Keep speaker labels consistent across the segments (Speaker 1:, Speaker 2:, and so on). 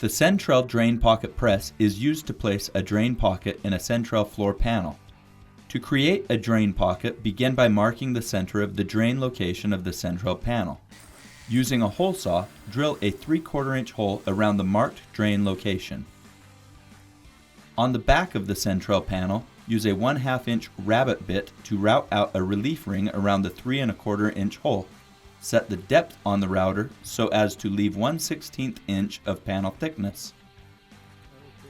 Speaker 1: The Sentrel Drain Pocket Press is used to place a drain pocket in a Sentrel floor panel. To create a drain pocket, begin by marking the center of the drain location of the Sentrel panel. Using a hole saw, drill a 3/4 inch hole around the marked drain location. On the back of the Sentrel panel, use a 1/2 inch rabbet bit to route out a relief ring around the 3¼ inch hole. Set the depth on the router so as to leave 1/16 inch of panel thickness.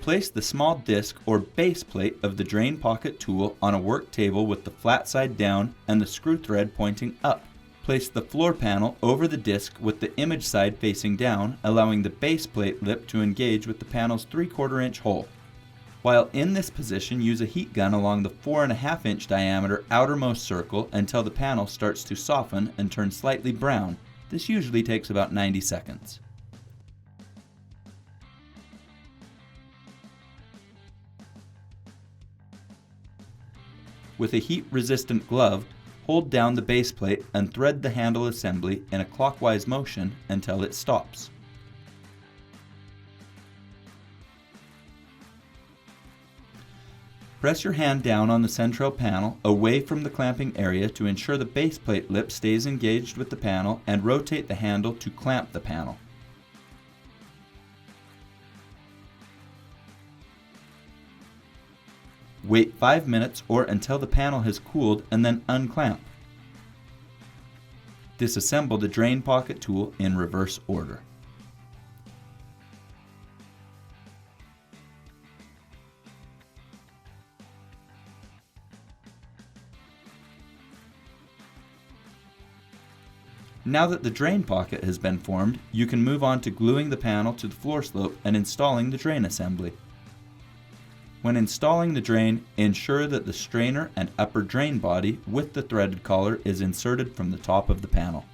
Speaker 1: Place the small disc or base plate of the drain pocket tool on a work table with the flat side down and the screw thread pointing up. Place the floor panel over the disc with the image side facing down, allowing the base plate lip to engage with the panel's 3/4 inch hole. While in this position, use a heat gun along the 4½ inch diameter outermost circle until the panel starts to soften and turn slightly brown. This usually takes about 90 seconds. With a heat-resistant glove, hold down the base plate and thread the handle assembly in a clockwise motion until it stops. Press your hand down on the Sentrel panel away from the clamping area to ensure the base plate lip stays engaged with the panel, and rotate the handle to clamp the panel. Wait 5 minutes or until the panel has cooled and then unclamp. Disassemble the drain pocket tool in reverse order. Now that the drain pocket has been formed, you can move on to gluing the panel to the floor slope and installing the drain assembly. When installing the drain, ensure that the strainer and upper drain body with the threaded collar is inserted from the top of the panel.